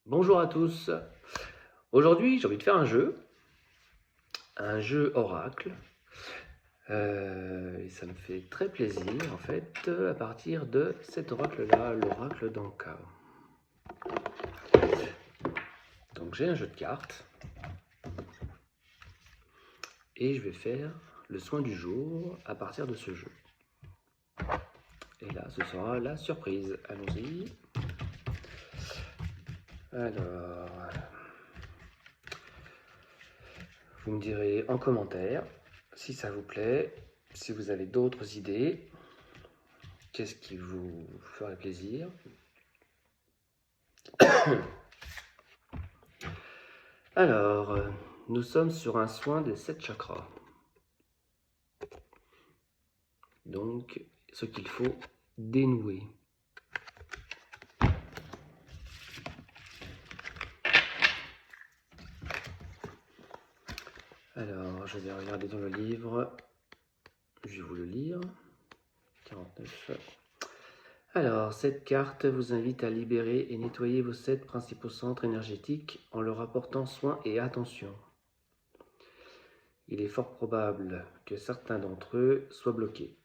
Bonjour à tous. Aujourd'hui, j'ai envie de faire un jeu oracle. Et ça me fait très plaisir, en fait, à partir de cet oracle-là, l'oracle d'Anka. Donc j'ai un jeu de cartes. Et je vais faire le soin du jour à partir de ce jeu. Et là, ce sera la surprise. Allons-y. Alors, vous me direz en commentaire si ça vous plaît, si vous avez d'autres idées, qu'est-ce qui vous ferait plaisir. Alors, nous sommes sur un soin des 7 chakras. Donc, ce qu'il faut dénouer. Alors, je vais regarder dans le livre. Je vais vous le lire. 49. Alors, cette carte vous invite à libérer et nettoyer vos 7 principaux centres énergétiques en leur apportant soin et attention. Il est fort probable que certains d'entre eux soient bloqués.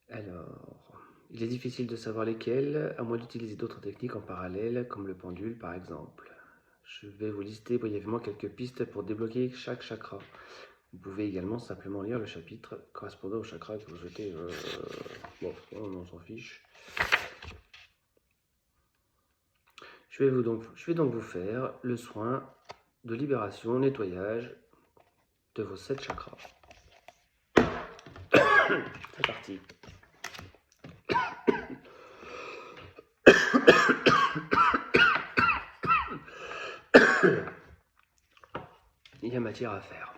Alors, il est difficile de savoir lesquels, à moins d'utiliser d'autres techniques en parallèle, comme le pendule par exemple. Je vais vous lister brièvement quelques pistes pour débloquer chaque chakra. Vous pouvez également simplement lire le chapitre correspondant au chakra que vous souhaitez. Bon, on s'en fiche. Je vais donc vous faire le soin de libération, nettoyage de vos 7 chakras. C'est parti. Il y a matière à faire.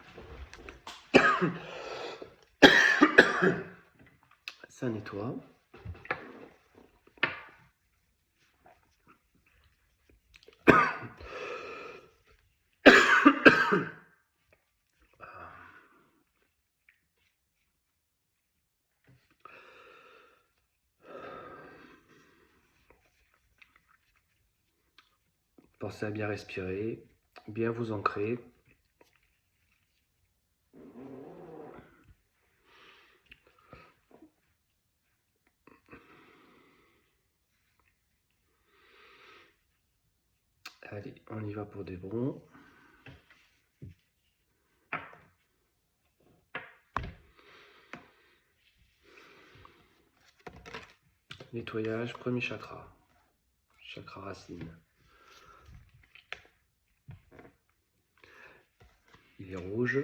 Ça nettoie. Pensez à bien respirer, bien vous ancrer. Allez, on y va pour des bons. Nettoyage, premier chakra. Chakra racine. Il est rouge.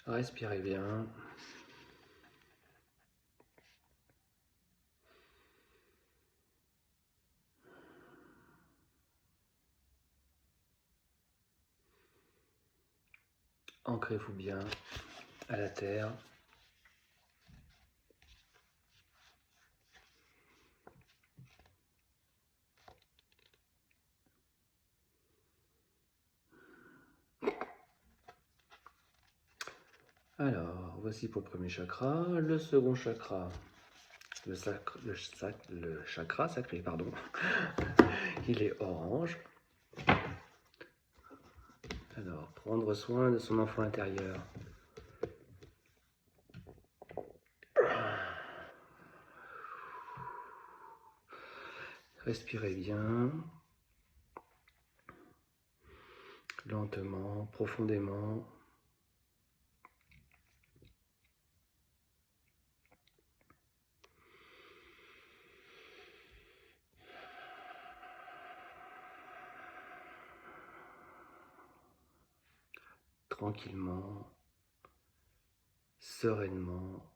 Respirez bien. Ancrez-vous bien à la terre. Alors, voici pour le premier chakra. Le second chakra, le chakra sacré, pardon. Il est orange. Alors, prendre soin de son enfant intérieur. Respirez bien. Lentement, profondément. Tranquillement, sereinement.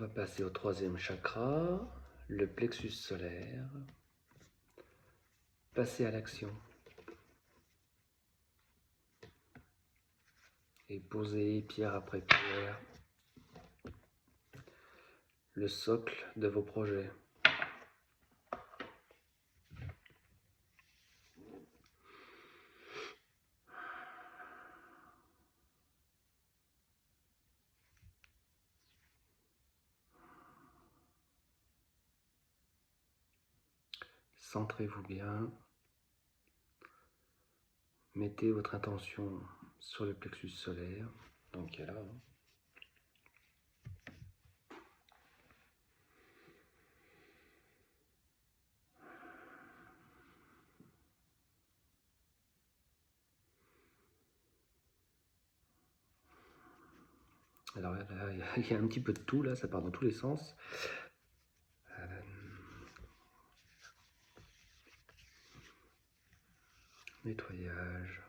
va passer au troisième chakra, le plexus solaire. Passez à l'action. Et posez pierre après pierre le socle de vos projets. Centrez-vous bien. Mettez votre attention sur le plexus solaire, donc qui est là. Alors là, il y a un petit peu de tout, là, ça part dans tous les sens. Nettoyage.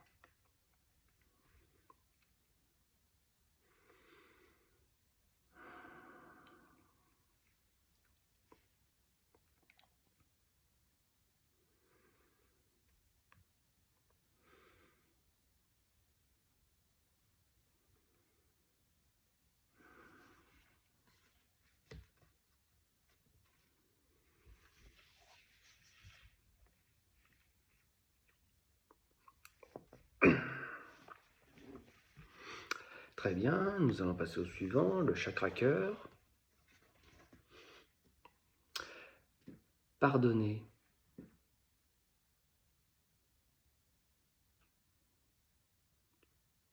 Très bien, nous allons passer au suivant, le chakra cœur. Pardonner.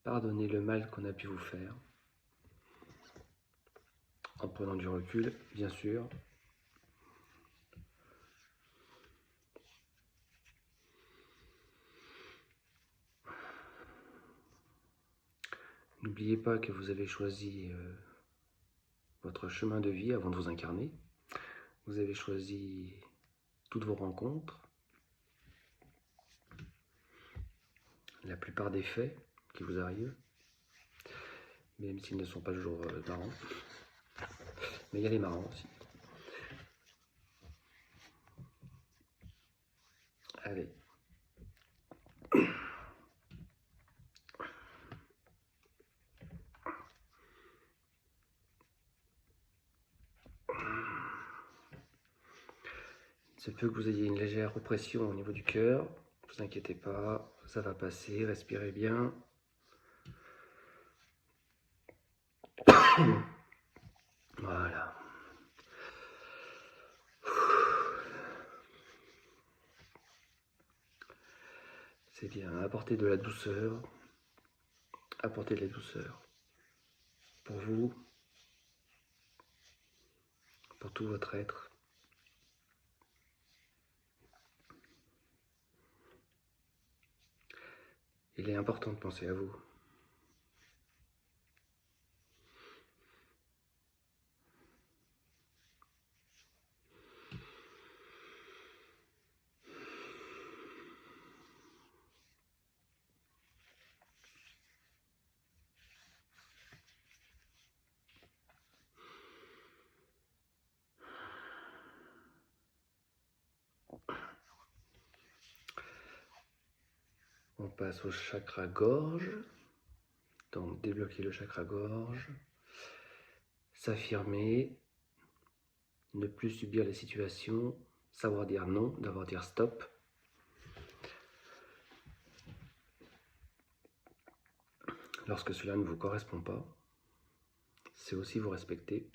Pardonnez le mal qu'on a pu vous faire. En prenant du recul, bien sûr. N'oubliez pas que vous avez choisi votre chemin de vie avant de vous incarner. Vous avez choisi toutes vos rencontres, la plupart des faits qui vous arrivent, même s'ils ne sont pas toujours marrants. Mais il y a les marrants aussi. Allez. Il se peut que vous ayez une légère oppression au niveau du cœur. Ne vous inquiétez pas, ça va passer, respirez bien. Voilà. C'est bien, apportez de la douceur. Apportez de la douceur. Pour vous, pour tout votre être. Il est important de penser à vous. On passe au chakra gorge. Donc débloquer le chakra gorge. S'affirmer. Ne plus subir les situations. Savoir dire non, d'abord dire stop. Lorsque cela ne vous correspond pas, c'est aussi vous respecter.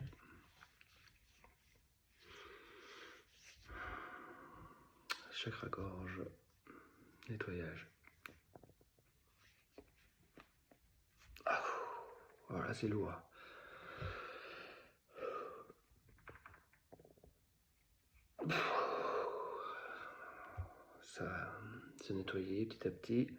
Chakra gorge, nettoyage. Voilà, c'est lourd. Ça va se nettoyer petit à petit.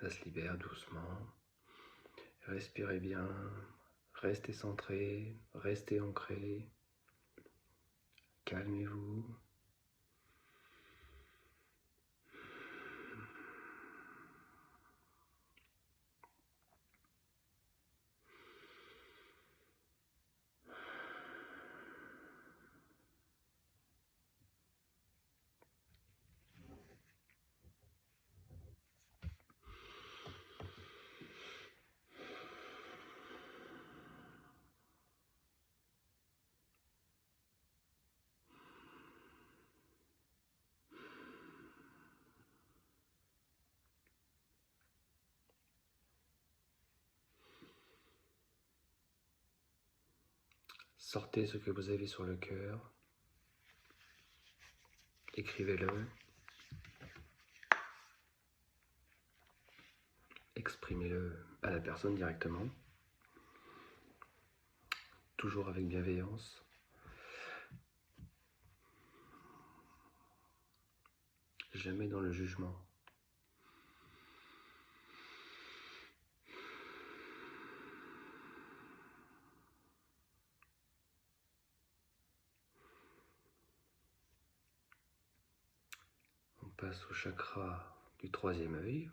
Ça se libère doucement. Respirez bien. Restez centré. Restez ancré. Calmez-vous. Sortez ce que vous avez sur le cœur. Écrivez-le. Exprimez-le à la personne directement. Toujours avec bienveillance. Jamais dans le jugement. On passe au chakra du troisième œil.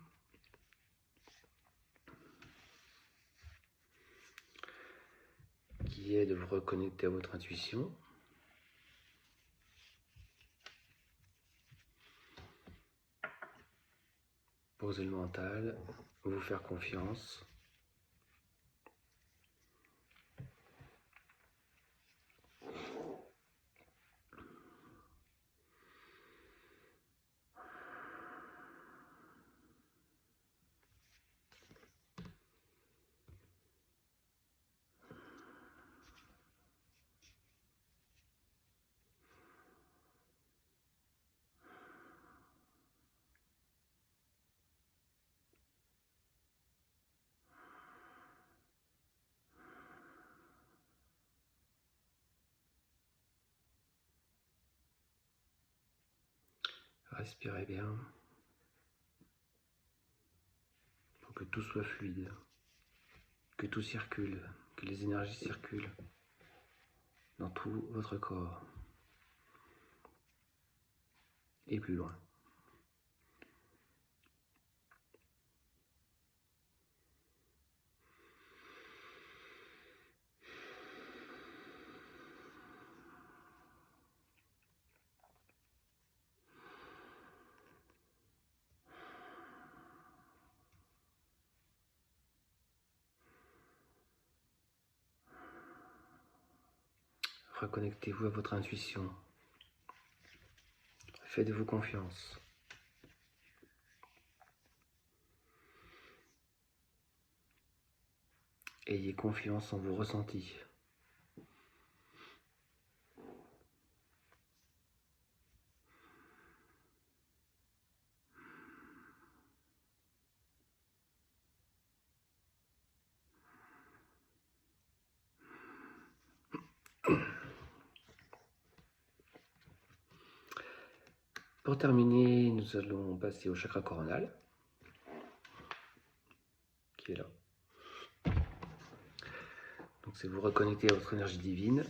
Qui est de vous reconnecter à votre intuition. Poser le mental, vous faire confiance. Respirez bien pour que tout soit fluide, que tout circule, que les énergies circulent dans tout votre corps et plus loin. Reconnectez-vous à votre intuition. Faites-vous confiance. Ayez confiance en vos ressentis. Pour terminer, nous allons passer au chakra coronal, qui est là. Donc c'est vous reconnecter à votre énergie divine.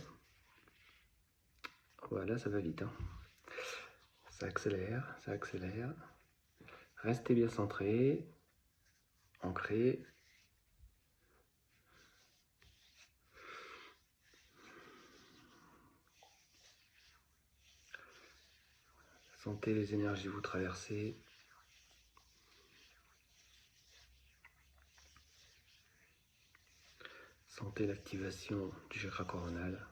Voilà, ça va vite. Ça accélère, ça accélère. Restez bien centré, ancré. Sentez les énergies vous traverser. Sentez l'activation du chakra coronal.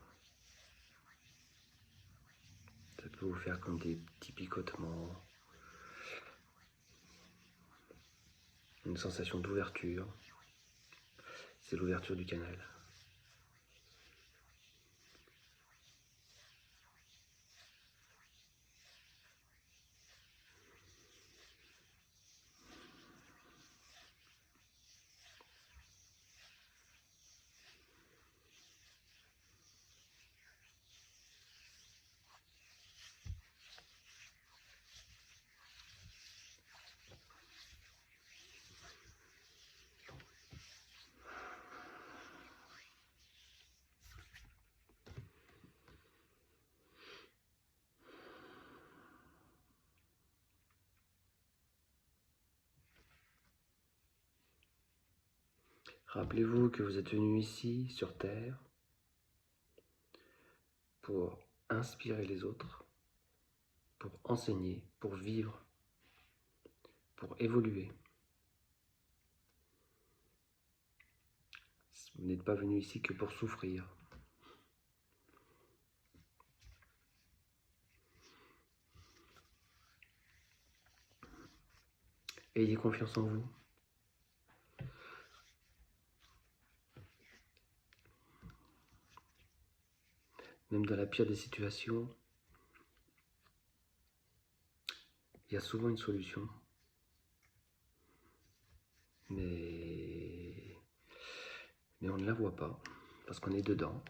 Ça peut vous faire comme des petits picotements. Une sensation d'ouverture. C'est l'ouverture du canal. Rappelez-vous que vous êtes venu ici, sur Terre, pour inspirer les autres, pour enseigner, pour vivre, pour évoluer. Vous n'êtes pas venu ici que pour souffrir. Ayez confiance en vous. Même dans la pire des situations, il y a souvent une solution. Mais on ne la voit pas, parce qu'on est dedans.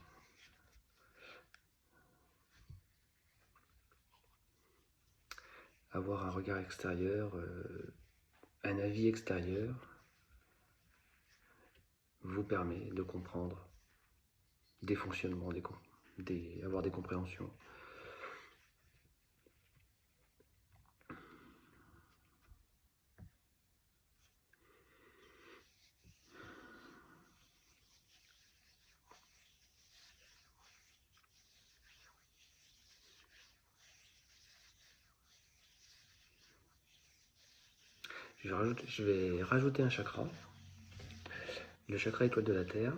Avoir un regard extérieur, un avis extérieur, vous permet de comprendre des fonctionnements, avoir des compréhensions. Je vais rajouter un chakra, le chakra étoile de la Terre.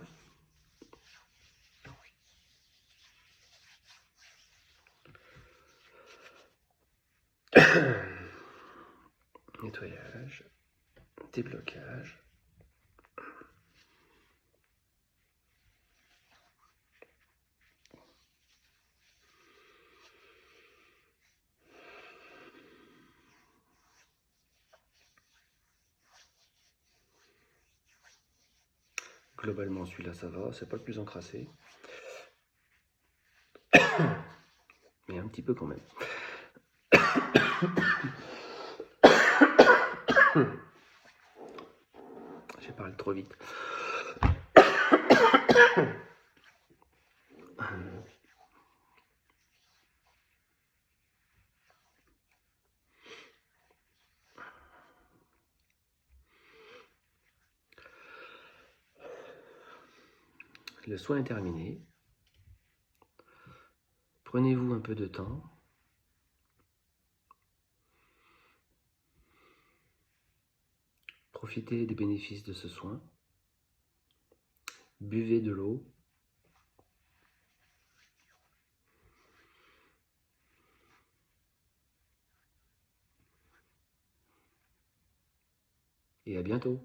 Nettoyage, déblocage. Globalement, celui-là, ça va, c'est pas le plus encrassé. Mais un petit peu quand même. J'ai parlé trop vite. Le soin est terminé. Prenez-vous un peu de temps. Profitez des bénéfices de ce soin. Buvez de l'eau. Et à bientôt.